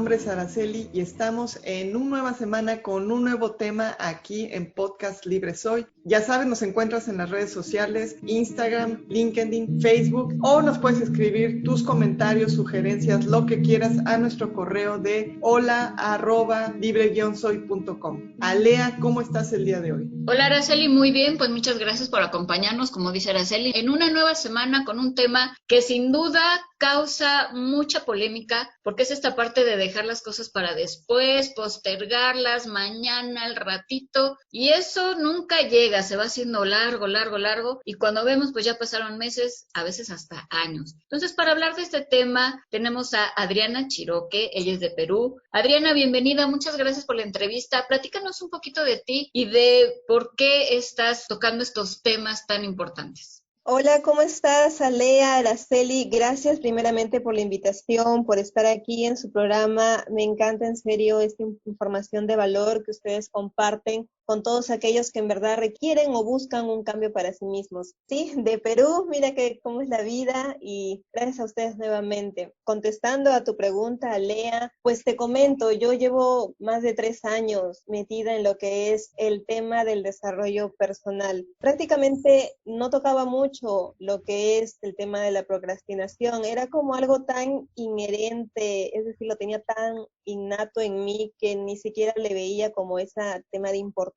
nombre es Araceli y estamos en una nueva semana con un nuevo tema aquí en Podcast Libre Soy. Ya sabes, nos encuentras en las redes sociales, Instagram, LinkedIn, Facebook, o nos puedes escribir tus comentarios, sugerencias, lo que quieras a nuestro correo de hola@libre-soy.com. Alea, ¿cómo estás el día de hoy? Hola Araceli, muy bien, pues muchas gracias por acompañarnos, como dice Araceli, en una nueva semana con un tema que sin duda causa mucha polémica, porque es esta parte de dejar las cosas para después, postergarlas, mañana, al ratito, y eso nunca llega, se va haciendo largo, largo, largo, y cuando vemos pues ya pasaron meses, a veces hasta años. Entonces, para hablar de este tema, tenemos a Adriana Chiroque, ella es de Perú. Adriana, bienvenida, muchas gracias por la entrevista. Platícanos un poquito de ti y de por qué estás tocando estos temas tan importantes. Hola, ¿cómo estás, Alea, Araceli? Gracias primeramente por la invitación, por estar aquí en su programa. Me encanta en serio esta información de valor que ustedes comparten con todos aquellos que en verdad requieren o buscan un cambio para sí mismos. Sí, de Perú, mira que cómo es la vida y gracias a ustedes nuevamente. Contestando a tu pregunta, Alea, pues te comento, yo llevo más de 3 años metida en lo que es el tema del desarrollo personal. Prácticamente no tocaba mucho lo que es el tema de la procrastinación, era como algo tan inherente, es decir, lo tenía tan innato en mí que ni siquiera le veía como ese tema de importancia.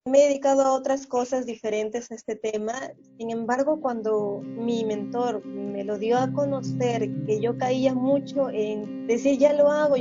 Me he dedicado a otras cosas diferentes a este tema, sin embargo, cuando mi mentor me lo dio a conocer, que yo caía mucho en decir ya lo hago,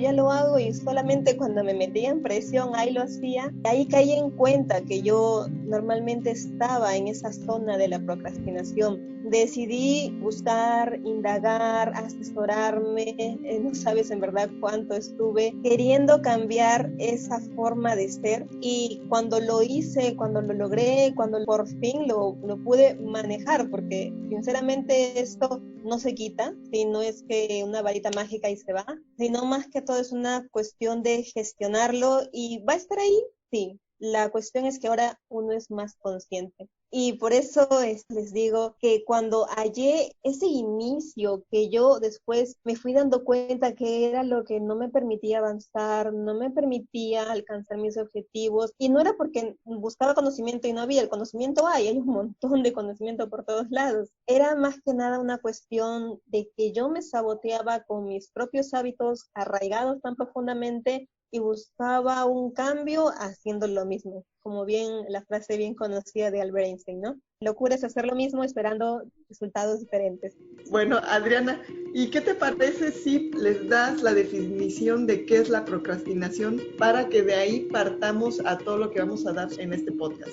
y solamente cuando me metía en presión ahí lo hacía, ahí caí en cuenta que yo normalmente estaba en esa zona de la procrastinación. Decidí buscar, indagar, asesorarme, no sabes en verdad cuánto estuve queriendo cambiar esa forma de ser, y cuando lo hice, cuando lo logré, cuando por fin lo pude manejar, porque sinceramente esto no se quita, si no es que una varita mágica y se va, sino más que todo es una cuestión de gestionarlo y va a estar ahí, sí. La cuestión es que ahora uno es más consciente. Y por eso les digo que cuando hallé ese inicio, que yo después me fui dando cuenta que era lo que no me permitía avanzar, no me permitía alcanzar mis objetivos, y no era porque buscaba conocimiento y no había, el conocimiento hay un montón de conocimiento por todos lados. Era más que nada una cuestión de que yo me saboteaba con mis propios hábitos arraigados tan profundamente y buscaba un cambio haciendo lo mismo, como bien la frase bien conocida de Albert Einstein, ¿no? Locura es hacer lo mismo esperando resultados diferentes. Bueno, Adriana, ¿y qué te parece si les das la definición de qué es la procrastinación para que de ahí partamos a todo lo que vamos a dar en este podcast?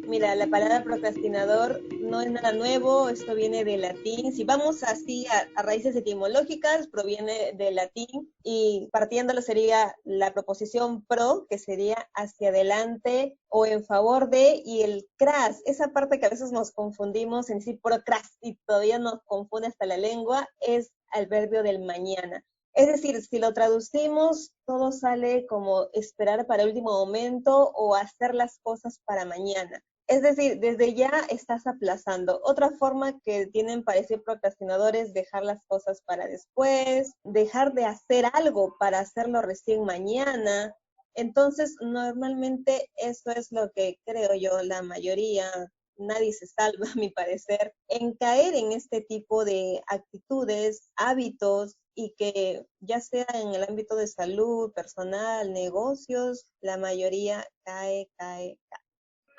Mira, la palabra procrastinador no es nada nuevo, esto viene del latín. Si vamos así a raíces etimológicas, proviene del latín, y partiéndolo sería la proposición pro, que sería hacia adelante o en favor de, y el cras, esa parte que a veces nos confundimos en decir procrast y todavía nos confunde hasta la lengua, es el verbio del mañana. Es decir, si lo traducimos, todo sale como esperar para el último momento o hacer las cosas para mañana. Es decir, desde ya estás aplazando. Otra forma que tienen para decir procrastinadores, dejar las cosas para después, dejar de hacer algo para hacerlo recién mañana. Entonces, normalmente eso es lo que creo yo, la mayoría, nadie se salva, a mi parecer, en caer en este tipo de actitudes, hábitos, y que ya sea en el ámbito de salud, personal, negocios, la mayoría cae.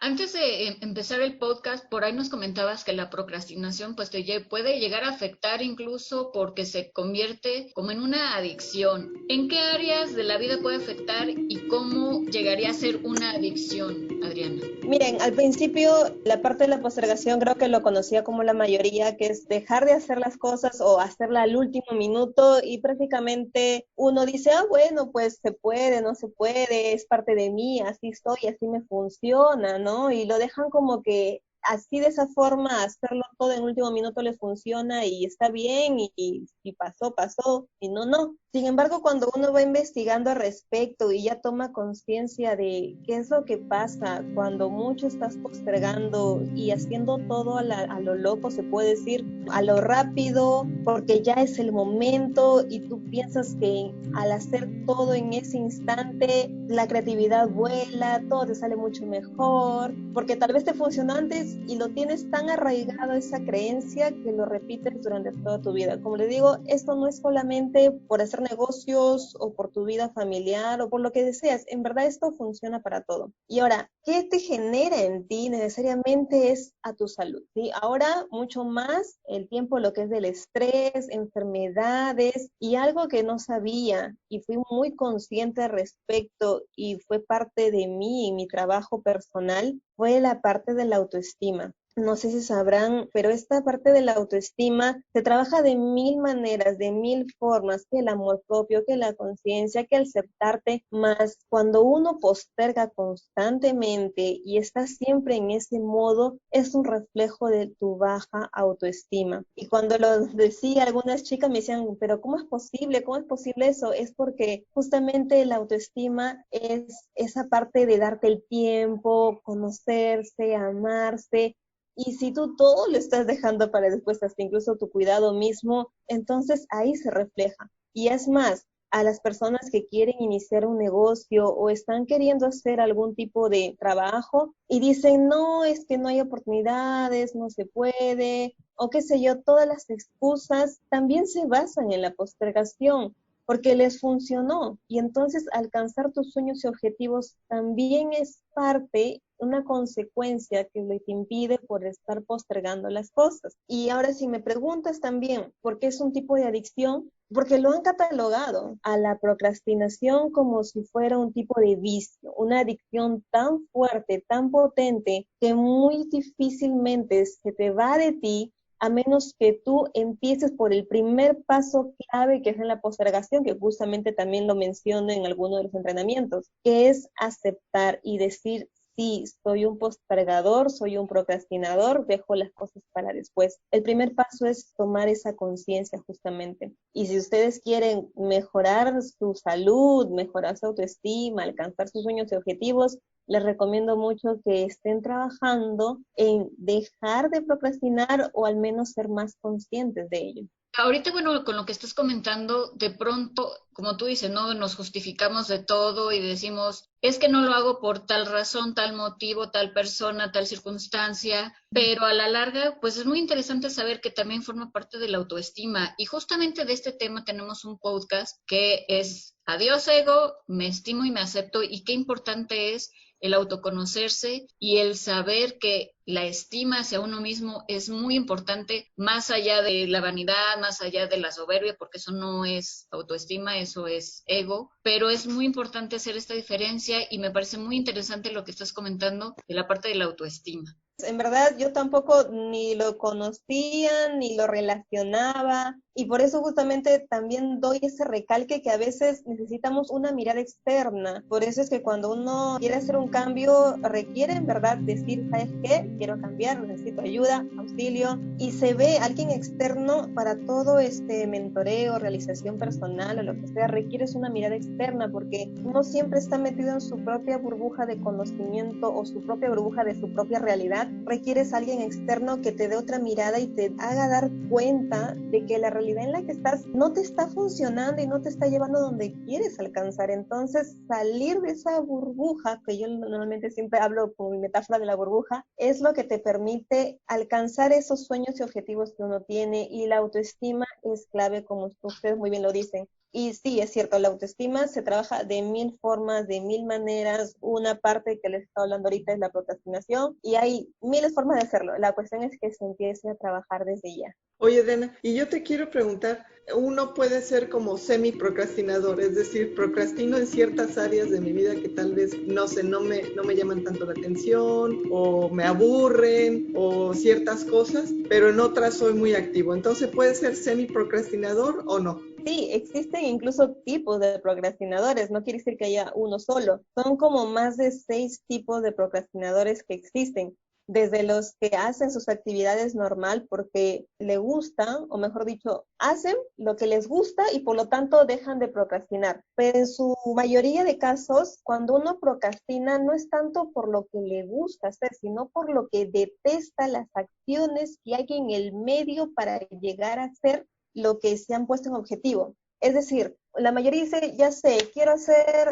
Antes de empezar el podcast, por ahí nos comentabas que la procrastinación pues puede llegar a afectar incluso porque se convierte como en una adicción. ¿En qué áreas de la vida puede afectar y cómo llegaría a ser una adicción, Adriana? Miren, al principio la parte de la postergación creo que lo conocía como la mayoría, que es dejar de hacer las cosas o hacerla al último minuto, y prácticamente uno dice, bueno, pues se puede, no se puede, es parte de mí, así estoy, así me funciona, ¿no? Y lo dejan como que así de esa forma hacerlo todo en último minuto les funciona y está bien y si pasó, pasó, y no, no. Sin embargo, cuando uno va investigando al respecto y ya toma conciencia de qué es lo que pasa cuando mucho estás postergando y haciendo todo a lo loco, se puede decir, a lo rápido, porque ya es el momento y tú piensas que al hacer todo en ese instante, la creatividad vuela, todo te sale mucho mejor, porque tal vez te funcionó antes y lo tienes tan arraigado esa creencia que lo repites durante toda tu vida. Como les digo, esto no es solamente por hacer negocios o por tu vida familiar o por lo que deseas. En verdad esto funciona para todo. Y ahora, ¿qué te genera en ti? Necesariamente es a tu salud, ¿sí? Ahora mucho más el tiempo, lo que es del estrés, enfermedades y algo que no sabía y fui muy consciente al respecto y fue parte de mí y mi trabajo personal, fue la parte de la autoestima. No sé si sabrán, pero esta parte de la autoestima se trabaja de 1000 maneras, de 1000 formas, que el amor propio, que la conciencia, que el aceptarte, más cuando uno posterga constantemente y está siempre en ese modo, es un reflejo de tu baja autoestima. Y cuando lo decía, algunas chicas me decían, pero ¿cómo es posible? ¿Cómo es posible eso? Es porque justamente la autoestima es esa parte de darte el tiempo, conocerse, amarse. Y si tú todo lo estás dejando para después, hasta incluso tu cuidado mismo, entonces ahí se refleja. Y es más, a las personas que quieren iniciar un negocio o están queriendo hacer algún tipo de trabajo y dicen, no, es que no hay oportunidades, no se puede, o qué sé yo, todas las excusas también se basan en la postergación porque les funcionó. Y entonces alcanzar tus sueños y objetivos también es parte, una consecuencia que te impide por estar postergando las cosas. Y ahora si me preguntas también por qué es un tipo de adicción, porque lo han catalogado a la procrastinación como si fuera un tipo de vicio, una adicción tan fuerte, tan potente, que muy difícilmente se te va de ti a menos que tú empieces por el primer paso clave que es en la postergación, que justamente también lo menciono en alguno de los entrenamientos, que es aceptar y decir, sí, soy un postergador, soy un procrastinador, dejo las cosas para después. El primer paso es tomar esa conciencia justamente. Y si ustedes quieren mejorar su salud, mejorar su autoestima, alcanzar sus sueños y objetivos, les recomiendo mucho que estén trabajando en dejar de procrastinar o al menos ser más conscientes de ello. Ahorita, bueno, con lo que estás comentando, de pronto, como tú dices, ¿no? Nos justificamos de todo y decimos, es que no lo hago por tal razón, tal motivo, tal persona, tal circunstancia, pero a la larga, pues es muy interesante saber que también forma parte de la autoestima. Y justamente de este tema tenemos un podcast que es Adiós ego, me estimo y me acepto, y qué importante es el autoconocerse y el saber que la estima hacia uno mismo es muy importante, más allá de la vanidad, más allá de la soberbia, porque eso no es autoestima, eso es ego, pero es muy importante hacer esta diferencia y me parece muy interesante lo que estás comentando de la parte de la autoestima. En verdad yo tampoco ni lo conocía, ni lo relacionaba, y por eso justamente también doy ese recalque que a veces necesitamos una mirada externa. Por eso es que cuando uno quiere hacer un cambio, requiere en verdad decir, ¿sabes qué? Quiero cambiar, necesito ayuda, auxilio, y se ve alguien externo para todo este mentoreo, realización personal o lo que sea, requieres una mirada externa porque uno siempre está metido en su propia burbuja de conocimiento o su propia burbuja de su propia realidad. Requieres a alguien externo que te dé otra mirada y te haga dar cuenta de que la realidad en la que estás no te está funcionando y no te está llevando donde quieres alcanzar. Entonces, salir de esa burbuja, que yo normalmente siempre hablo con mi metáfora de la burbuja, es lo que te permite alcanzar esos sueños y objetivos que uno tiene, y la autoestima es clave, como ustedes muy bien lo dicen. Y sí, es cierto, la autoestima se trabaja de 1000 formas, de 1000 maneras. Una parte que les estaba hablando ahorita es la procrastinación y hay miles formas de hacerlo. La cuestión es que se empiece a trabajar desde ya. Oye, Dena, y yo te quiero preguntar, uno puede ser como semi-procrastinador, es decir, procrastino en ciertas áreas de mi vida que tal vez, no sé, no me llaman tanto la atención, o me aburren, o ciertas cosas, pero en otras soy muy activo. Entonces, ¿puede ser semi-procrastinador o no? Sí, existen incluso tipos de procrastinadores, no quiere decir que haya uno solo. Son como más de 6 tipos de procrastinadores que existen. desde los que hacen sus actividades normal porque le gustan, o mejor dicho, hacen lo que les gusta y por lo tanto dejan de procrastinar. Pero en su mayoría de casos, cuando uno procrastina no es tanto por lo que le gusta hacer, sino por lo que detesta las acciones que hay en el medio para llegar a hacer lo que se han puesto en objetivo. Es decir, la mayoría dice, ya sé, quiero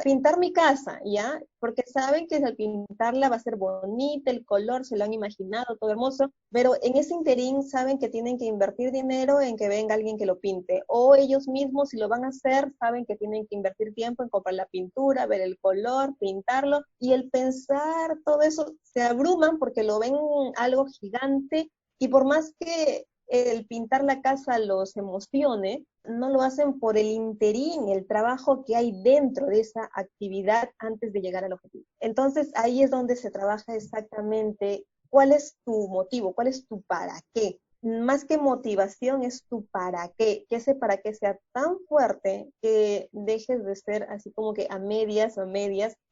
pintar mi casa, ¿ya? Porque saben que al pintarla va a ser bonita, el color se lo han imaginado, todo hermoso, pero en ese interín saben que tienen que invertir dinero en que venga alguien que lo pinte, o ellos mismos, si lo van a hacer, saben que tienen que invertir tiempo en comprar la pintura, ver el color, pintarlo, y el pensar todo eso, se abruman porque lo ven algo gigante, y por más que el pintar la casa los emocione, no lo hacen por el interín, el trabajo que hay dentro de esa actividad antes de llegar al objetivo. Entonces ahí es donde se trabaja exactamente cuál es tu motivo, cuál es tu para qué. Más que motivación es tu para qué, que ese para qué sea tan fuerte que dejes de ser así como que a medias,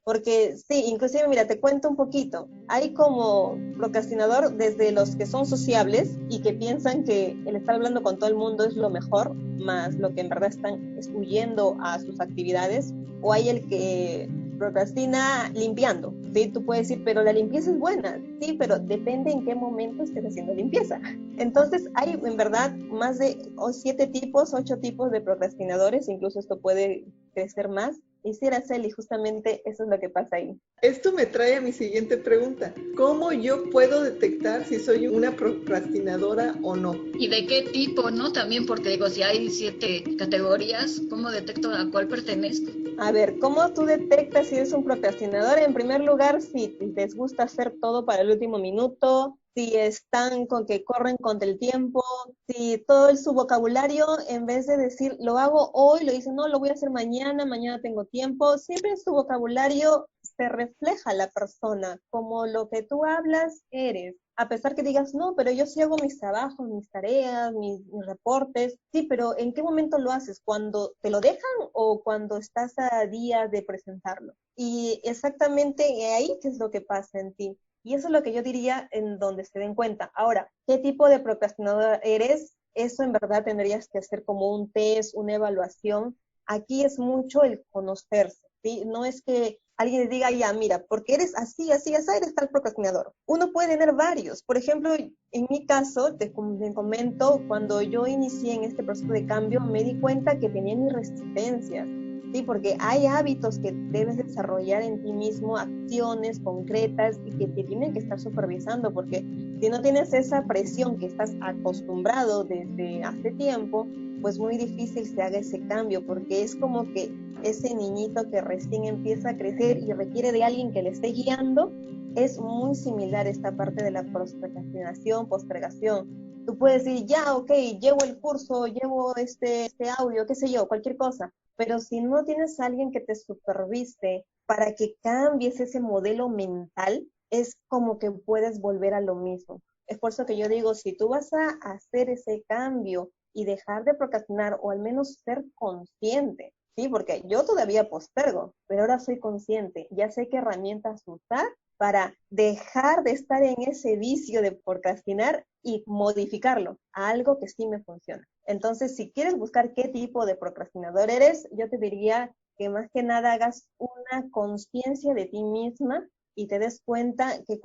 porque sí, inclusive mira, te cuento un poquito, hay como procrastinador desde los que son sociables y que piensan que el estar hablando con todo el mundo es lo mejor, más lo que en verdad están es huyendo a sus actividades, o hay el que procrastina limpiando, ¿sí? Tú puedes decir, pero la limpieza es buena, sí, pero depende en qué momento estés haciendo limpieza. Entonces hay en verdad más de 7 tipos, 8 tipos de procrastinadores, incluso esto puede crecer más. Y sí, Araceli, justamente eso es lo que pasa ahí. Esto me trae a mi siguiente pregunta. ¿Cómo yo puedo detectar si soy una procrastinadora o no? ¿Y de qué tipo, no? También porque digo, si hay 7 categorías, ¿cómo detecto a cuál pertenezco? A ver, ¿cómo tú detectas si eres un procrastinador? En primer lugar, si les gusta hacer todo para el último minuto, si están con que corren contra el tiempo, si todo su vocabulario, en vez de decir, lo hago hoy, lo dicen, no, lo voy a hacer mañana, mañana tengo tiempo, siempre en su vocabulario se refleja la persona, como lo que tú hablas eres. A pesar que digas, no, pero yo sí hago mis trabajos, mis tareas, mis reportes, sí, pero ¿en qué momento lo haces? ¿Cuando te lo dejan o cuando estás a días de presentarlo? Y exactamente ahí qué es lo que pasa en ti. Y eso es lo que yo diría en donde se den cuenta. Ahora, ¿qué tipo de procrastinador eres? Eso en verdad tendrías que hacer como un test, una evaluación. Aquí es mucho el conocerse, ¿sí? No es que alguien le diga, ya, mira, porque eres así, eres tal procrastinador. Uno puede tener varios. Por ejemplo, en mi caso, te comento, cuando yo inicié en este proceso de cambio, me di cuenta que tenía mis resistencias. Sí, porque hay hábitos que debes desarrollar en ti mismo, acciones concretas y que te tienen que estar supervisando, porque si no tienes esa presión que estás acostumbrado desde hace tiempo, pues muy difícil se haga ese cambio, porque es como que ese niñito que recién empieza a crecer y requiere de alguien que le esté guiando, es muy similar esta parte de la procrastinación, postergación. Tú puedes decir, ya, ok, llevo el curso, llevo este audio, qué sé yo, cualquier cosa, pero si no tienes a alguien que te supervise para que cambies ese modelo mental, es como que puedes volver a lo mismo. Es por eso que yo digo, si tú vas a hacer ese cambio y dejar de procrastinar o al menos ser consciente, ¿sí? Porque yo todavía postergo, pero ahora soy consciente, ya sé qué herramientas usar para dejar de estar en ese vicio de procrastinar y modificarlo a algo que sí me funciona. Entonces, si quieres buscar qué tipo de procrastinador eres, yo te diría que más que nada hagas una conciencia de ti misma y te des cuenta que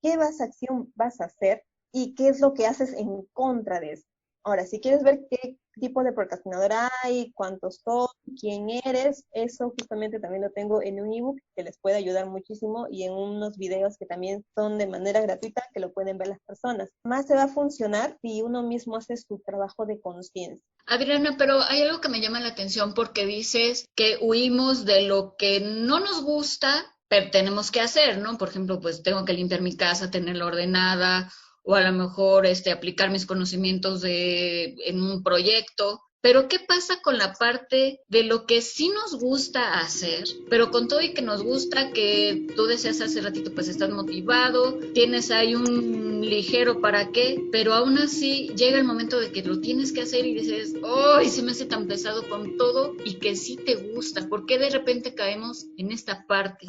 qué acción vas a hacer y qué es lo que haces en contra de eso. Ahora, si quieres ver qué tipo de procrastinador hay, cuántos son, quién eres, eso justamente también lo tengo en un ebook que les puede ayudar muchísimo y en unos videos que también son de manera gratuita que lo pueden ver las personas. Más se va a funcionar si uno mismo hace su trabajo de conciencia. Adriana, pero hay algo que me llama la atención porque dices que huimos de lo que no nos gusta, pero tenemos que hacer, ¿no? Por ejemplo, pues tengo que limpiar mi casa, tenerla ordenada, o a lo mejor aplicar mis conocimientos en un proyecto. Pero ¿qué pasa con la parte de lo que sí nos gusta hacer, pero con todo y que nos gusta, que tú decías hace ratito, pues estás motivado, tienes ahí un ligero para qué, pero aún así llega el momento de que lo tienes que hacer y dices, ¡ay, se me hace tan pesado con todo! Y que sí te gusta. ¿Por qué de repente caemos en esta parte?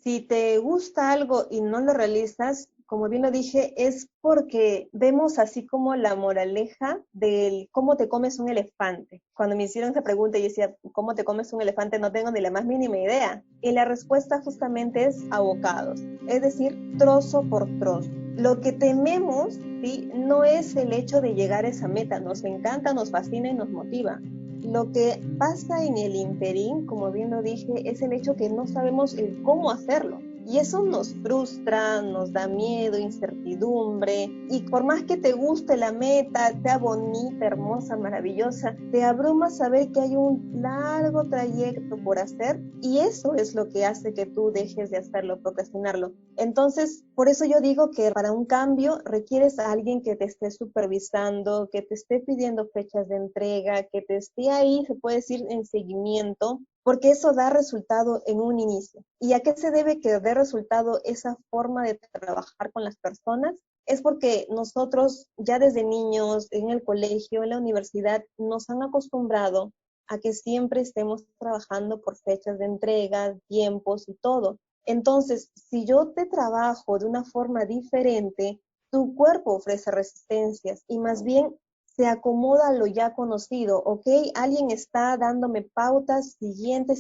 Si te gusta algo y no lo realizas, como bien lo dije, es porque vemos así como la moraleja del cómo te comes un elefante. Cuando me hicieron esa pregunta, yo decía, ¿cómo te comes un elefante? No tengo ni la más mínima idea. Y la respuesta justamente es a bocados, es decir, trozo por trozo. Lo que tememos, ¿sí?, no es el hecho de llegar a esa meta, nos encanta, nos fascina y nos motiva. Lo que pasa en el interín, como bien lo dije, es el hecho que no sabemos el cómo hacerlo. Y eso nos frustra, nos da miedo, incertidumbre. Y por más que te guste la meta, sea bonita, hermosa, maravillosa, te abruma saber que hay un largo trayecto por hacer. Y eso es lo que hace que tú dejes de hacerlo, procrastinarlo. Entonces, por eso yo digo que para un cambio requieres a alguien que te esté supervisando, que te esté pidiendo fechas de entrega, que te esté ahí, se puede decir, en seguimiento, porque eso da resultado en un inicio. ¿Y a qué se debe que dé resultado esa forma de trabajar con las personas? Es porque nosotros ya desde niños, en el colegio, en la universidad, nos han acostumbrado a que siempre estemos trabajando por fechas de entrega, tiempos y todo. Entonces, si yo te trabajo de una forma diferente, tu cuerpo ofrece resistencias y más bien se acomoda a lo ya conocido, ¿ok? Alguien está dándome pautas, siguiente,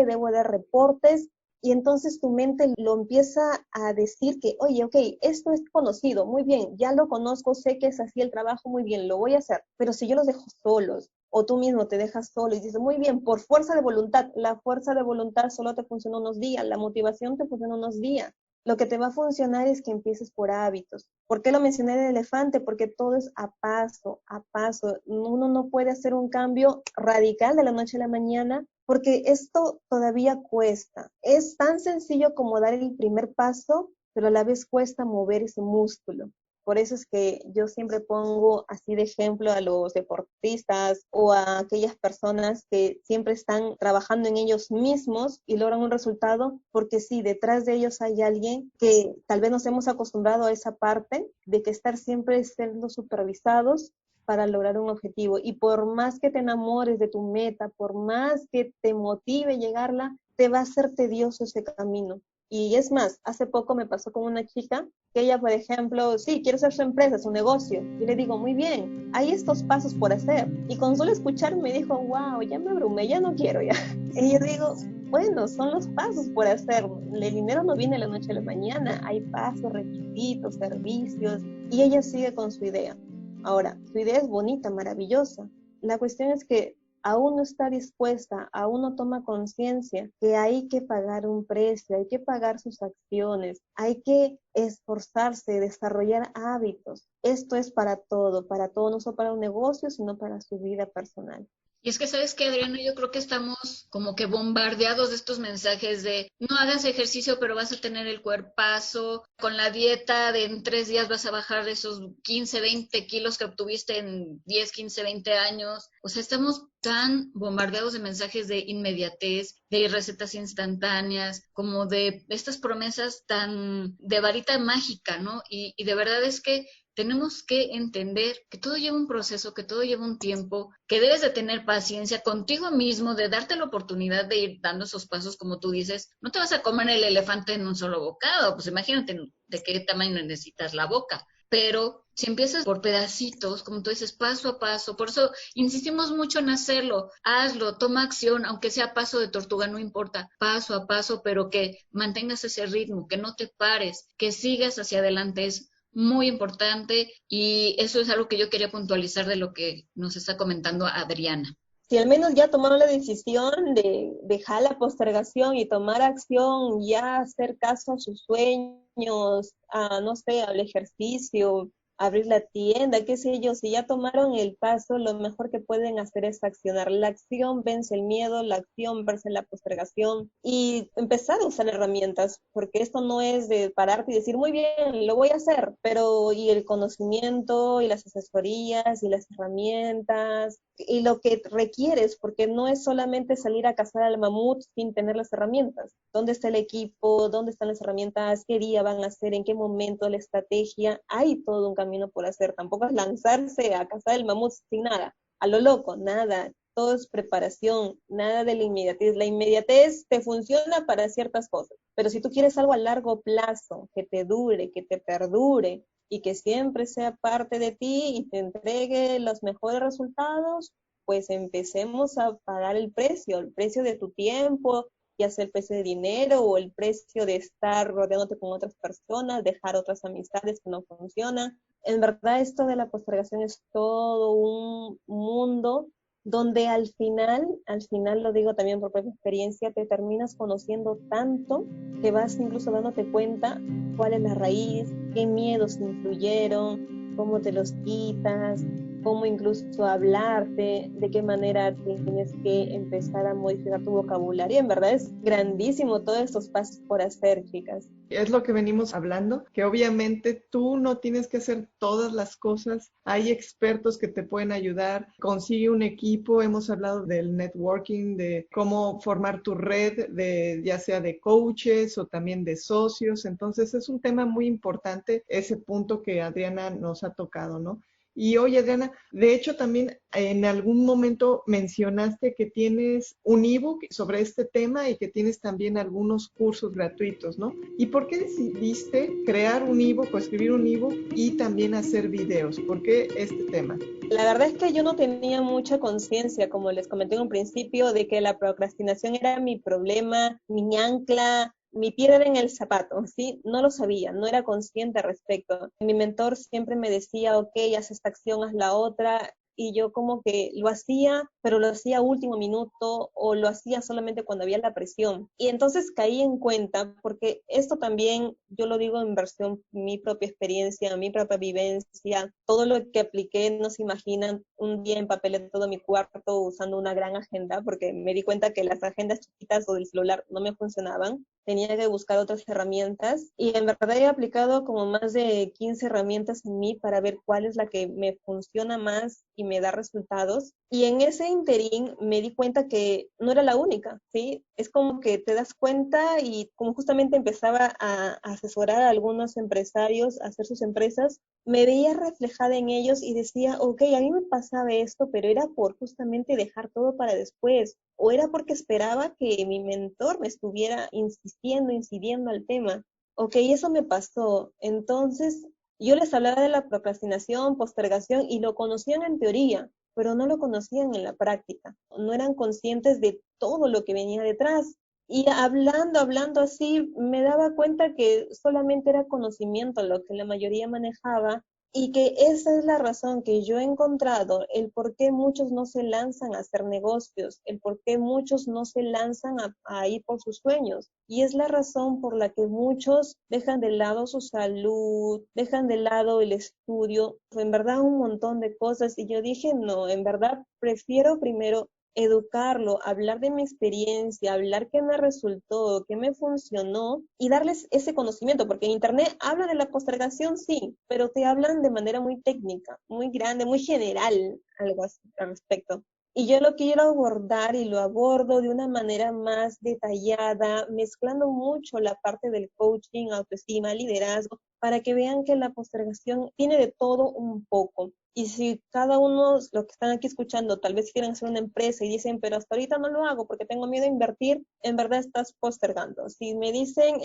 debo dar reportes, y entonces tu mente lo empieza a decir que, oye, ok, esto es conocido, muy bien, ya lo conozco, sé que es así el trabajo, muy bien, lo voy a hacer, pero si yo los dejo solos, o tú mismo te dejas solo y dices, muy bien, por fuerza de voluntad, la fuerza de voluntad solo te funciona unos días, la motivación te funciona unos días. Lo que te va a funcionar es que empieces por hábitos. ¿Por qué lo mencioné el elefante? Porque todo es a paso, a paso. Uno no puede hacer un cambio radical de la noche a la mañana porque esto todavía cuesta. Es tan sencillo como dar el primer paso, pero a la vez cuesta mover ese músculo. Por eso es que yo siempre pongo así de ejemplo a los deportistas o a aquellas personas que siempre están trabajando en ellos mismos y logran un resultado, porque sí, detrás de ellos hay alguien que tal vez nos hemos acostumbrado a esa parte de que estar siempre siendo supervisados para lograr un objetivo. Y por más que te enamores de tu meta, por más que te motive llegarla, te va a ser tedioso ese camino. Y es más, hace poco me pasó con una chica que ella, por ejemplo, sí, quiere hacer su empresa, su negocio. Y le digo, muy bien, hay estos pasos por hacer. Y con solo escuchar me dijo, wow, ya me abrumé, ya no quiero ya. Y yo digo, bueno, son los pasos por hacer. El dinero no viene de la noche a la mañana. Hay pasos, requisitos, servicios. Y ella sigue con su idea. Ahora, su idea es bonita, maravillosa. La cuestión es que aún no está dispuesta, aún no toma conciencia que hay que pagar un precio, hay que pagar sus acciones, hay que esforzarse, desarrollar hábitos. Esto es para todo, no solo para un negocio, sino para su vida personal. Y es que, ¿sabes qué, Adriana? Yo creo que estamos como que bombardeados de estos mensajes de no hagas ejercicio, pero vas a tener el cuerpazo, con la dieta de en 3 días vas a bajar de esos 15, 20 kilos que obtuviste en 10, 15, 20 años. O sea, estamos tan bombardeados de mensajes de inmediatez, de recetas instantáneas, como de estas promesas tan de varita mágica, ¿no? Y de verdad es que tenemos que entender que todo lleva un proceso, que todo lleva un tiempo, que debes de tener paciencia contigo mismo, de darte la oportunidad de ir dando esos pasos, como tú dices. No te vas a comer el elefante en un solo bocado, pues imagínate de qué tamaño necesitas la boca. Pero si empiezas por pedacitos, como tú dices, paso a paso, por eso insistimos mucho en hacerlo, hazlo, toma acción, aunque sea paso de tortuga, no importa, paso a paso, pero que mantengas ese ritmo, que no te pares, que sigas hacia adelante. Es muy importante y eso es algo que yo quería puntualizar de lo que nos está comentando Adriana. Si al menos ya tomaron la decisión de dejar la postergación y tomar acción, ya hacer caso a sus sueños, a, no sé, al ejercicio, abrir la tienda, qué sé yo, si ya tomaron el paso, lo mejor que pueden hacer es accionar. La acción vence el miedo, la acción vence la postergación y empezar a usar herramientas, porque esto no es de pararte y decir, muy bien, lo voy a hacer, pero y el conocimiento y las asesorías y las herramientas y lo que requieres, porque no es solamente salir a cazar al mamut sin tener las herramientas. ¿Dónde está el equipo? ¿Dónde están las herramientas? ¿Qué día van a hacer? ¿En qué momento? La estrategia. Hay todo un camino por hacer. Tampoco es lanzarse a cazar el mamut sin nada. A lo loco, nada. todo es preparación, nada de la inmediatez. La inmediatez te funciona para ciertas cosas, pero si tú quieres algo a largo plazo, que te dure, que te perdure y que siempre sea parte de ti y te entregue los mejores resultados, pues empecemos a pagar el precio de tu tiempo, ya sea el precio de dinero o el precio de estar rodeándote con otras personas, dejar otras amistades que no funcionan. En verdad esto de la postergación es todo un mundo donde al final lo digo también por propia experiencia, te terminas conociendo tanto que vas incluso dándote cuenta cuál es la raíz, qué miedos influyeron, cómo te los quitas, cómo incluso hablarte, de qué manera tienes que empezar a modificar tu vocabulario. En verdad es grandísimo todos estos pasos por hacer, chicas. Es lo que venimos hablando, que obviamente tú no tienes que hacer todas las cosas, hay expertos que te pueden ayudar, consigue un equipo, hemos hablado del networking, de cómo formar tu red, de ya sea de coaches o también de socios, entonces es un tema muy importante ese punto que Adriana nos ha tocado, ¿no? Y oye, Adriana, de hecho también en algún momento mencionaste que tienes un ebook sobre este tema y que tienes también algunos cursos gratuitos, ¿no? ¿Y por qué decidiste crear un ebook o escribir un ebook y también hacer videos? ¿Por qué este tema? La verdad es que yo no tenía mucha conciencia, como les comenté en un principio, de que la procrastinación era mi problema, mi ancla, mi piedra en el zapato, ¿sí? No lo sabía, no era consciente al respecto. Mi mentor siempre me decía, ok, haz esta acción, haz la otra, y yo como que lo hacía, pero lo hacía a último minuto o lo hacía solamente cuando había la presión. Y entonces caí en cuenta, porque esto también, yo lo digo en versión mi propia experiencia, mi propia vivencia, todo lo que apliqué, no se imaginan, un día empapelé todo mi cuarto usando una gran agenda, porque me di cuenta que las agendas chiquitas o del celular no me funcionaban, tenía que buscar otras herramientas y en verdad he aplicado como más de 15 herramientas en mí para ver cuál es la que me funciona más y me da resultados. Y en ese interín me di cuenta que no era la única, ¿sí? Es como que te das cuenta y como justamente empezaba a asesorar a algunos empresarios a hacer sus empresas, me veía reflejada en ellos y decía, ok, a mí me pasaba esto, pero era por justamente dejar todo para después, o era porque esperaba que mi mentor me estuviera insistiendo, incidiendo al tema. Ok, eso me pasó. Entonces, yo les hablaba de la procrastinación, postergación, y lo conocían en teoría, pero no lo conocían en la práctica. No eran conscientes de todo lo que venía detrás. Y hablando así, me daba cuenta que solamente era conocimiento lo que la mayoría manejaba y que esa es la razón que yo he encontrado, el por qué muchos no se lanzan a hacer negocios, el por qué muchos no se lanzan a ir por sus sueños. Y es la razón por la que muchos dejan de lado su salud, dejan de lado el estudio, en verdad un montón de cosas. Y yo dije, no, en verdad prefiero primero educarlo, hablar de mi experiencia, hablar qué me resultó, qué me funcionó y darles ese conocimiento, porque en Internet hablan de la postergación, sí, pero te hablan de manera muy técnica, muy grande, muy general, algo así al respecto. Y yo lo quiero abordar y lo abordo de una manera más detallada, mezclando mucho la parte del coaching, autoestima, liderazgo, para que vean que la postergación tiene de todo un poco. Y si cada uno, los que están aquí escuchando, tal vez quieren hacer una empresa y dicen, pero hasta ahorita no lo hago porque tengo miedo a invertir, en verdad estás postergando. Si me dicen,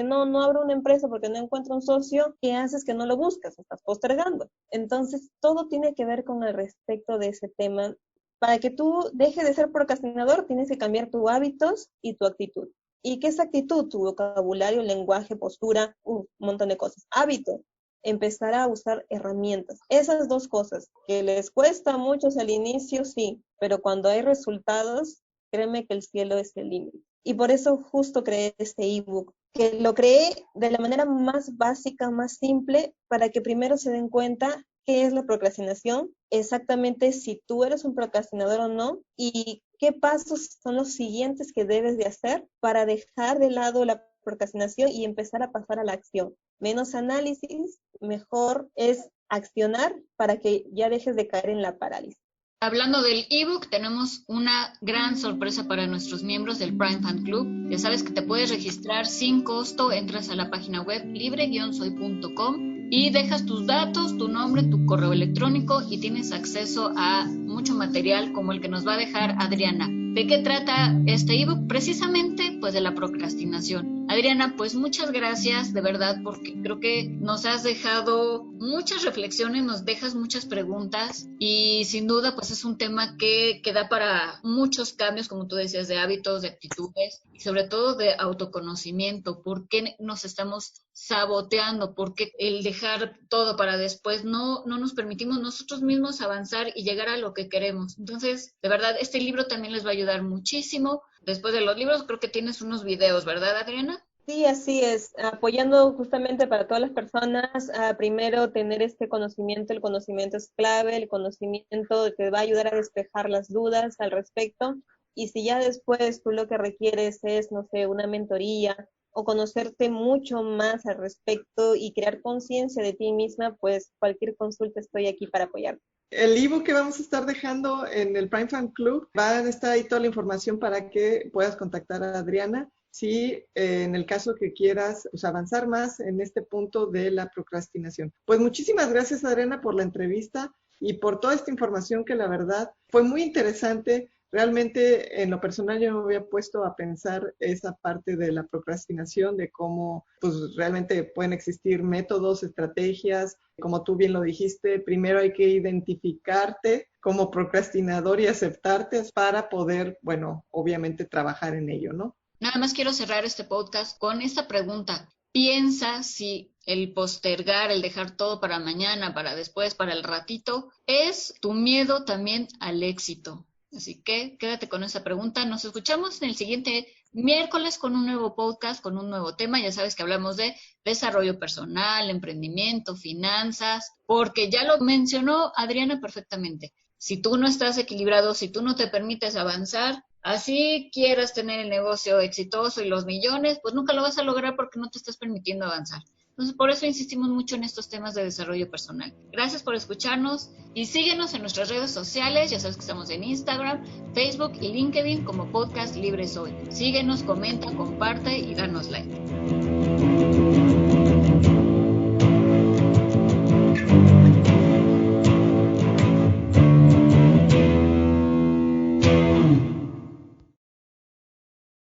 no abro una empresa porque no encuentro un socio, ¿qué haces que no lo buscas? Estás postergando. Entonces, todo tiene que ver con el respecto de ese tema. Para que tú dejes de ser procrastinador, tienes que cambiar tus hábitos y tu actitud. ¿Y qué es actitud? Tu vocabulario, lenguaje, postura, un montón de cosas. Hábito, empezar a usar herramientas. Esas dos cosas, que les cuesta a muchos al inicio, sí, pero cuando hay resultados, créeme que el cielo es el límite. Y por eso justo creé este ebook, que lo creé de la manera más básica, más simple, para que primero se den cuenta qué es la procrastinación, exactamente si tú eres un procrastinador o no, y qué pasos son los siguientes que debes de hacer para dejar de lado la procrastinación y empezar a pasar a la acción. Menos análisis, mejor es accionar para que ya dejes de caer en la parálisis. Hablando del ebook, tenemos una gran sorpresa para nuestros miembros del Prime Fan Club. Ya sabes que te puedes registrar sin costo, entras a la página web libre-soy.com y dejas tus datos, tu nombre, tu correo electrónico y tienes acceso a mucho material como el que nos va a dejar Adriana. ¿De qué trata este ebook? Precisamente, pues de la procrastinación. Adriana, pues muchas gracias, de verdad, porque creo que nos has dejado muchas reflexiones, nos dejas muchas preguntas y sin duda, pues es un tema que da para muchos cambios, como tú decías, de hábitos, de actitudes y sobre todo de autoconocimiento. ¿Por qué nos estamos saboteando? ¿Por qué el dejar todo para después no nos permitimos nosotros mismos avanzar y llegar a lo que queremos? Entonces, de verdad, este libro también les va a ayudar muchísimo. Después de los libros, creo que tienes unos videos, ¿verdad, Adriana? Sí, así es, apoyando justamente para todas las personas, primero tener este conocimiento, el conocimiento es clave, el conocimiento te va a ayudar a despejar las dudas al respecto, y si ya después tú lo que requieres es, no sé, una mentoría o conocerte mucho más al respecto y crear conciencia de ti misma, pues cualquier consulta estoy aquí para apoyarte. El ebook que vamos a estar dejando en el Prime Fan Club, va a estar ahí toda la información para que puedas contactar a Adriana si en el caso que quieras pues, avanzar más en este punto de la procrastinación. Pues muchísimas gracias, Adriana, por la entrevista y por toda esta información que la verdad fue muy interesante. Realmente, en lo personal, yo me había puesto a pensar esa parte de la procrastinación, de cómo pues, realmente pueden existir métodos, estrategias. Como tú bien lo dijiste, primero hay que identificarte como procrastinador y aceptarte para poder, bueno, obviamente trabajar en ello, ¿no? Nada más quiero cerrar este podcast con esta pregunta. Piensa si el postergar, el dejar todo para mañana, para después, para el ratito, es tu miedo también al éxito. Así que quédate con esa pregunta. Nos escuchamos en el siguiente miércoles con un nuevo podcast, con un nuevo tema. Ya sabes que hablamos de desarrollo personal, emprendimiento, finanzas, porque ya lo mencionó Adriana perfectamente. Si tú no estás equilibrado, si tú no te permites avanzar, así quieras tener el negocio exitoso y los millones, pues nunca lo vas a lograr porque no te estás permitiendo avanzar. Entonces, por eso insistimos mucho en estos temas de desarrollo personal. Gracias por escucharnos y síguenos en nuestras redes sociales. Ya sabes que estamos en Instagram, Facebook y LinkedIn como Podcast Libre Soy. Síguenos, comenta, comparte y danos like.